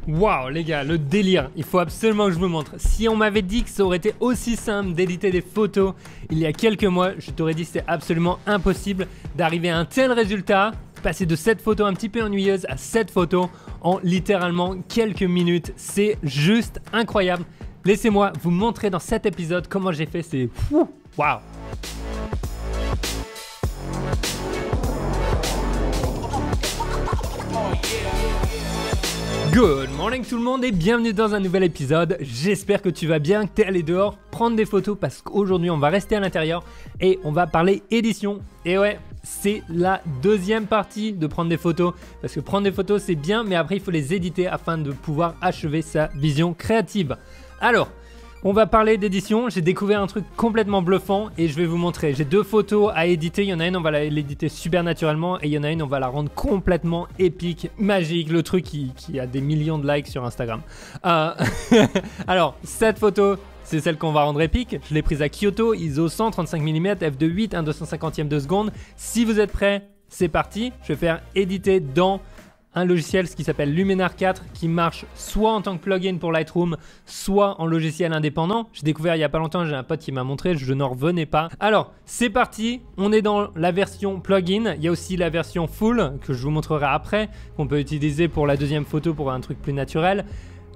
Waouh les gars, le délire, il faut absolument que je vous montre. Si on m'avait dit que ça aurait été aussi simple d'éditer des photos il y a quelques mois, je t'aurais dit que c'était absolument impossible d'arriver à un tel résultat, passer de cette photo un petit peu ennuyeuse à cette photo en littéralement quelques minutes. C'est juste incroyable. Laissez-moi vous montrer dans cet épisode comment j'ai fait, c'est fou. Waouh. Good morning tout le monde et bienvenue dans un nouvel épisode. J'espère que tu vas bien, que tu es allé dehors prendre des photos parce qu'aujourd'hui on va rester à l'intérieur et on va parler édition. Et ouais, c'est la deuxième partie de prendre des photos parce que prendre des photos c'est bien mais après il faut les éditer afin de pouvoir achever sa vision créative. Alors, on va parler d'édition, j'ai découvert un truc complètement bluffant et je vais vous montrer. J'ai deux photos à éditer, il y en a une on va l'éditer super naturellement et il y en a une on va la rendre complètement épique, magique, le truc qui a des millions de likes sur Instagram. Alors, cette photo, c'est celle qu'on va rendre épique, je l'ai prise à Kyoto, ISO 135 mm, f2.8, 1/250e de seconde. Si vous êtes prêts, c'est parti, je vais faire éditer dans un logiciel qui s'appelle Luminar 4 qui marche soit en tant que plugin pour Lightroom, soit en logiciel indépendant. J'ai découvert il n'y a pas longtemps, j'ai un pote qui m'a montré, je n'en revenais pas. Alors, c'est parti, on est dans la version plugin. Il y a aussi la version full que je vous montrerai après, qu'on peut utiliser pour la deuxième photo pour un truc plus naturel.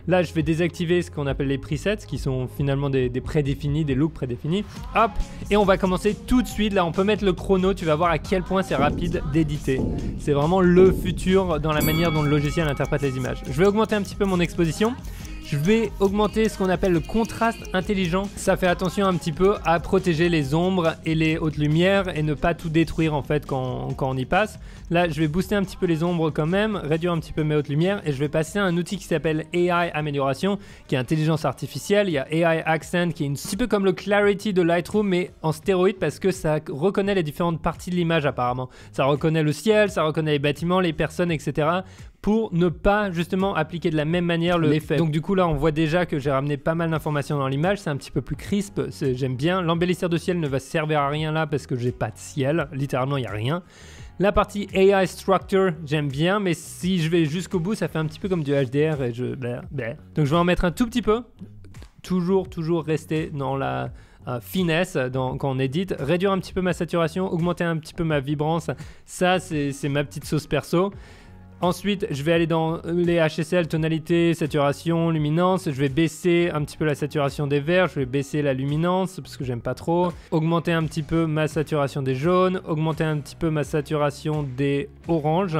Là, je vais désactiver ce qu'on appelle les presets, qui sont finalement des prédéfinis, des looks prédéfinis. Hop, et on va commencer tout de suite. Là, on peut mettre le chrono. Tu vas voir à quel point c'est rapide d'éditer. C'est vraiment le futur dans la manière dont le logiciel interprète les images. Je vais augmenter un petit peu mon exposition. Je vais augmenter ce qu'on appelle le contraste intelligent. Ça fait attention un petit peu à protéger les ombres et les hautes lumières et ne pas tout détruire en fait quand on y passe. Là, je vais booster un petit peu les ombres quand même, réduire un petit peu mes hautes lumières et je vais passer à un outil qui s'appelle AI Amélioration, qui est intelligence artificielle. Il y a AI Accent qui est un petit peu comme le Clarity de Lightroom mais en stéroïde parce que ça reconnaît les différentes parties de l'image apparemment. Ça reconnaît le ciel, ça reconnaît les bâtiments, les personnes, etc. pour ne pas justement appliquer de la même manière l'effet. Donc du coup là on voit déjà que j'ai ramené pas mal d'informations dans l'image, c'est un petit peu plus crisp, j'aime bien. L'embellisseur de ciel ne va servir à rien là parce que j'ai pas de ciel, littéralement il n'y a rien. La partie AI Structure j'aime bien mais si je vais jusqu'au bout ça fait un petit peu comme du HDR et donc je vais en mettre un tout petit peu. Toujours rester dans la finesse quand on édite, réduire un petit peu ma saturation, augmenter un petit peu ma vibrance, ça c'est ma petite sauce perso. Ensuite, je vais aller dans les HSL, tonalité, saturation, luminance. Je vais baisser un petit peu la saturation des verts. Je vais baisser la luminance parce que j'aime pas trop. Augmenter un petit peu ma saturation des jaunes. Augmenter un petit peu ma saturation des oranges.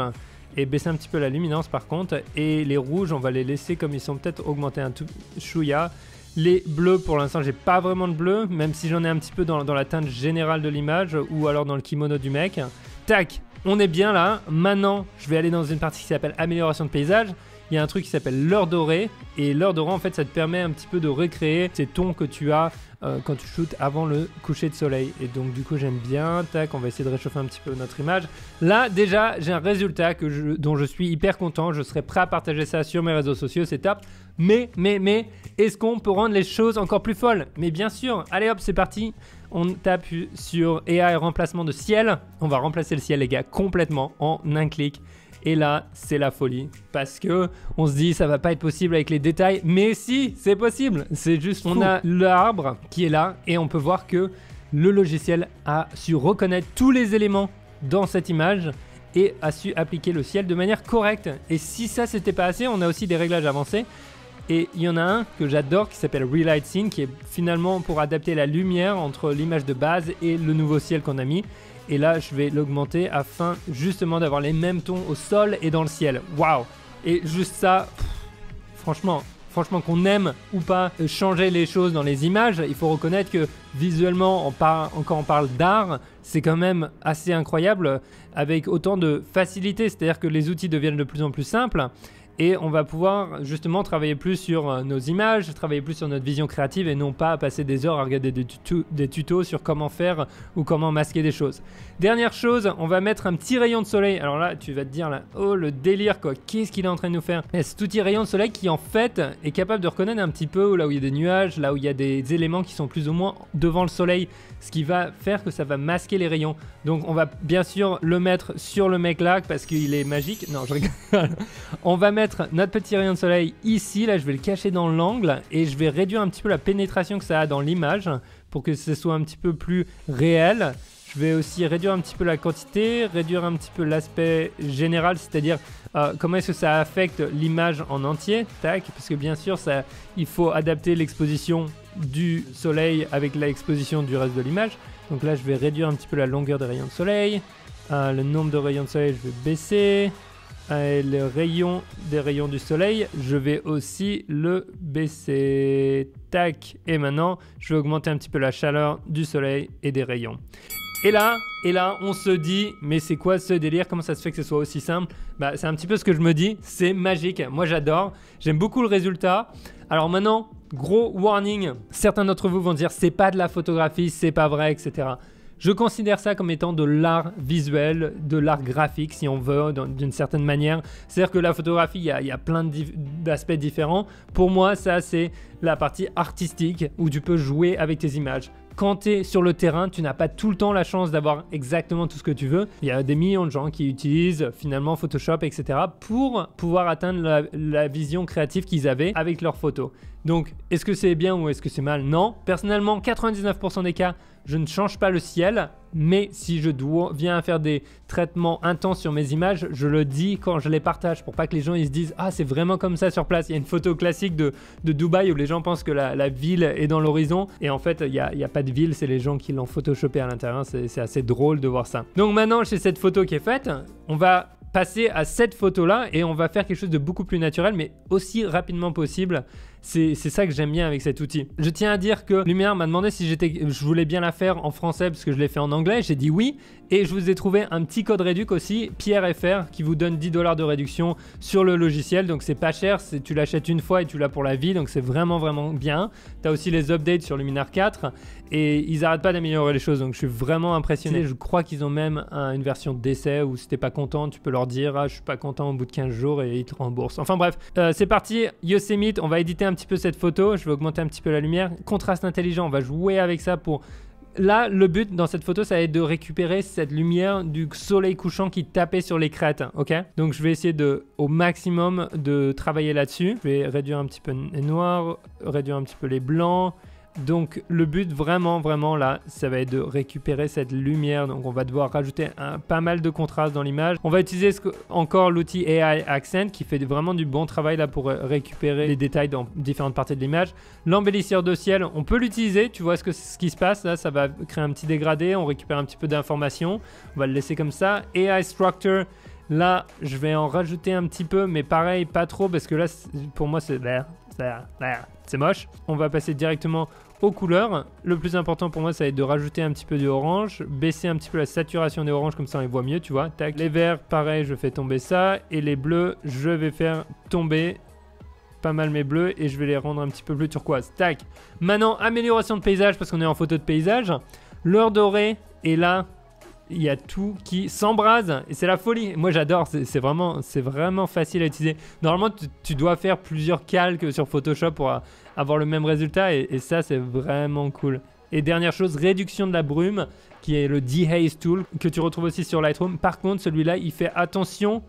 Et baisser un petit peu la luminance par contre. Et les rouges, on va les laisser comme ils sont, peut-être augmenter un tout chouïa. Les bleus, pour l'instant, j'ai pas vraiment de bleu. Même si j'en ai un petit peu dans la teinte générale de l'image. Ou alors dans le kimono du mec. Tac! On est bien là. Maintenant, je vais aller dans une partie qui s'appelle amélioration de paysage. Il y a un truc qui s'appelle l'heure dorée. Et l'heure dorée, en fait, ça te permet un petit peu de recréer ces tons que tu as quand tu shootes avant le coucher de soleil. Et donc, du coup, j'aime bien. Tac, on va essayer de réchauffer un petit peu notre image. Là, déjà, j'ai un résultat dont je suis hyper content. Je serai prêt à partager ça sur mes réseaux sociaux. C'est top. Mais, est-ce qu'on peut rendre les choses encore plus folles? Mais bien sûr. Allez hop, c'est parti. On tape sur AI remplacement de ciel. On va remplacer le ciel les gars complètement en un clic. Et là c'est la folie parce que on se dit ça va pas être possible avec les détails. Mais si, c'est possible. C'est juste on a l'arbre qui est là et on peut voir que le logiciel a su reconnaître tous les éléments dans cette image et a su appliquer le ciel de manière correcte. Et si ça c'était pas assez, on a aussi des réglages avancés. Et il y en a un que j'adore qui s'appelle Relight Scene qui est finalement pour adapter la lumière entre l'image de base et le nouveau ciel qu'on a mis. Et là, je vais l'augmenter afin justement d'avoir les mêmes tons au sol et dans le ciel. Waouh! Et juste ça, franchement qu'on aime ou pas changer les choses dans les images, il faut reconnaître que visuellement, quand on parle d'art, c'est quand même assez incroyable avec autant de facilité. C'est-à-dire que les outils deviennent de plus en plus simples. Et on va pouvoir justement travailler plus sur nos images, travailler plus sur notre vision créative et non pas passer des heures à regarder des tutos sur comment faire ou comment masquer des choses. Dernière chose, on va mettre un petit rayon de soleil. Alors là, tu vas te dire, là, oh le délire quoi, qu'est-ce qu'il est en train de nous faire? Et ce petit rayon de soleil qui en fait est capable de reconnaître un petit peu là où il y a des nuages, là où il y a des éléments qui sont plus ou moins devant le soleil, ce qui va faire que ça va masquer les rayons. Donc on va bien sûr le mettre sur le mec là parce qu'il est magique. Non, je rigole. On va mettre mettre notre petit rayon de soleil ici. Là, je vais le cacher dans l'angle et je vais réduire un petit peu la pénétration que ça a dans l'image pour que ce soit un petit peu plus réel. Je vais aussi réduire un petit peu la quantité, réduire un petit peu l'aspect général, c'est-à-dire comment est-ce que ça affecte l'image en entier. Tac, parce que bien sûr, il faut adapter l'exposition du soleil avec l'exposition du reste de l'image. Donc là, je vais réduire un petit peu la longueur des rayons de soleil. Le nombre de rayons de soleil, je vais baisser. Le rayon des rayons du soleil, je vais aussi le baisser. Tac. Et maintenant, je vais augmenter un petit peu la chaleur du soleil et des rayons. Et là, on se dit, mais c'est quoi ce délire? Comment ça se fait que ce soit aussi simple? Bah, c'est un petit peu ce que je me dis, c'est magique. Moi, j'adore. J'aime beaucoup le résultat. Alors maintenant, gros warning. Certains d'entre vous vont dire, c'est pas de la photographie, c'est pas vrai, etc. Je considère ça comme étant de l'art visuel, de l'art graphique, si on veut, d'une certaine manière. C'est-à-dire que la photographie, il y a plein d'aspects différents. Pour moi, ça, c'est la partie artistique où tu peux jouer avec tes images. Quand tu es sur le terrain, tu n'as pas tout le temps la chance d'avoir exactement tout ce que tu veux. Il y a des millions de gens qui utilisent finalement Photoshop, etc. pour pouvoir atteindre la vision créative qu'ils avaient avec leurs photos. Donc, est-ce que c'est bien ou est-ce que c'est mal? Non. Personnellement, 99% des cas, je ne change pas le ciel. Mais si je viens faire des traitements intenses sur mes images, je le dis quand je les partage pour pas que les gens ils se disent « Ah, c'est vraiment comme ça sur place ». Il y a une photo classique de Dubaï où les gens pensent que la ville est dans l'horizon. Et en fait, il n'y a pas de ville, c'est les gens qui l'ont photoshopé à l'intérieur. C'est assez drôle de voir ça. Donc maintenant, j'ai cette photo qui est faite. On va passer à cette photo-là et on va faire quelque chose de beaucoup plus naturel, mais aussi rapidement possible. C'est ça que j'aime bien avec cet outil. Je tiens à dire que Lumière m'a demandé si je voulais bien la faire en français parce que je l'ai fait en anglais. J'ai dit oui et je vous ai trouvé un petit code réduc aussi, Pierre FR, qui vous donne 10 $ de réduction sur le logiciel. Donc c'est pas cher, tu l'achètes une fois et tu l'as pour la vie. Donc c'est vraiment bien. Tu as aussi les updates sur Luminar 4 et ils n'arrêtent pas d'améliorer les choses. Donc je suis vraiment impressionné. Je crois qu'ils ont même une version d'essai où si t'es pas content, tu peux leur dire ah, je suis pas content au bout de 15 jours et ils te remboursent. Enfin bref, c'est parti. Yosemite, on va éditer un petit peu cette photo. Je vais augmenter un petit peu la lumière. Contraste intelligent, on va jouer avec ça pour... Là, le but dans cette photo, ça va être de récupérer cette lumière du soleil couchant qui tapait sur les crêtes, ok? Donc, je vais essayer au maximum de travailler là-dessus. Je vais réduire un petit peu les noirs, réduire un petit peu les blancs. Donc, le but vraiment là, ça va être de récupérer cette lumière. Donc, on va devoir rajouter pas mal de contraste dans l'image. On va utiliser encore l'outil AI Accent qui fait vraiment du bon travail là pour récupérer les détails dans différentes parties de l'image. L'embellisseur de ciel, on peut l'utiliser. Tu vois ce qui se passe là, ça va créer un petit dégradé. On récupère un petit peu d'informations. On va le laisser comme ça. AI Structure. Là, je vais en rajouter un petit peu, mais pareil, pas trop, parce que là, pour moi, c'est moche. On va passer directement aux couleurs. Le plus important pour moi, ça va être de rajouter un petit peu d'orange, baisser un petit peu la saturation des oranges, comme ça on les voit mieux, tu vois. Tac. Les verts, pareil, je fais tomber ça. Et les bleus, je vais faire tomber pas mal mes bleus et je vais les rendre un petit peu plus turquoise. Tac. Maintenant, amélioration de paysage, parce qu'on est en photo de paysage. L'heure dorée, et là... il y a tout qui s'embrase et c'est la folie. Moi j'adore, c'est vraiment facile à utiliser. Normalement tu dois faire plusieurs calques sur Photoshop pour avoir le même résultat et ça c'est vraiment cool. Et dernière chose, réduction de la brume qui est le Dehaze Tool que tu retrouves aussi sur Lightroom. Par contre celui-là il fait attention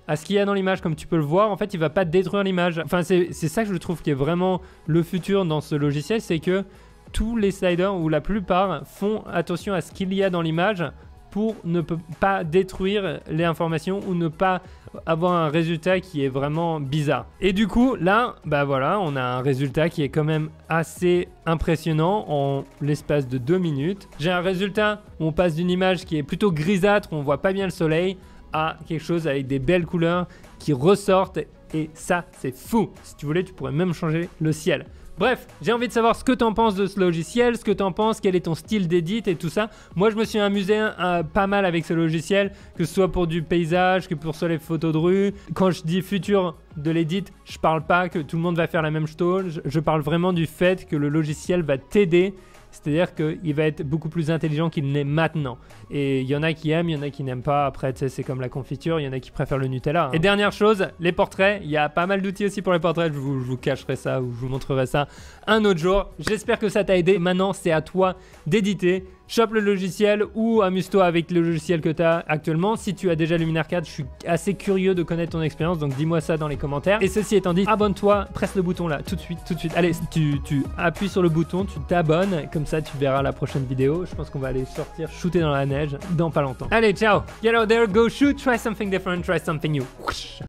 à ce qu'il y a dans l'image, comme tu peux le voir. En fait il va pas détruire l'image. Enfin c'est ça que je trouve qui est vraiment le futur dans ce logiciel, c'est que tous les sliders ou la plupart font attention à ce qu'il y a dans l'image pour ne pas détruire les informations ou ne pas avoir un résultat qui est vraiment bizarre. Et du coup, là, bah voilà, on a un résultat qui est quand même assez impressionnant en l'espace de 2 minutes. J'ai un résultat où on passe d'une image qui est plutôt grisâtre, où on voit pas bien le soleil, à quelque chose avec des belles couleurs qui ressortent. Et ça, c'est fou. Si tu voulais, tu pourrais même changer le ciel. Bref, j'ai envie de savoir ce que tu en penses de ce logiciel, ce que tu en penses, quel est ton style d'édit et tout ça. Moi, je me suis amusé pas mal avec ce logiciel, que ce soit pour du paysage, que pour les photos de rue. Quand je dis futur de l'édit, je parle pas que tout le monde va faire la même chose. Je parle vraiment du fait que le logiciel va t'aider. C'est-à-dire qu'il va être beaucoup plus intelligent qu'il n'est maintenant. Et il y en a qui aiment, il y en a qui n'aiment pas. Après, tu sais, c'est comme la confiture, il y en a qui préfèrent le Nutella. Et dernière chose, les portraits. Il y a pas mal d'outils aussi pour les portraits. Je vous cacherai ça ou je vous montrerai ça un autre jour. J'espère que ça t'a aidé. Maintenant, c'est à toi d'éditer. chope le logiciel ou amuse-toi avec le logiciel que tu as actuellement. Si tu as déjà Luminar 4, je suis assez curieux de connaître ton expérience, donc dis-moi ça dans les commentaires. Et ceci étant dit, abonne-toi, presse le bouton là, tout de suite. Allez, tu appuies sur le bouton, tu t'abonnes, comme ça tu verras la prochaine vidéo. Je pense qu'on va aller sortir shooter dans la neige dans pas longtemps. Allez, ciao, get out there, go shoot, try something different, try something new.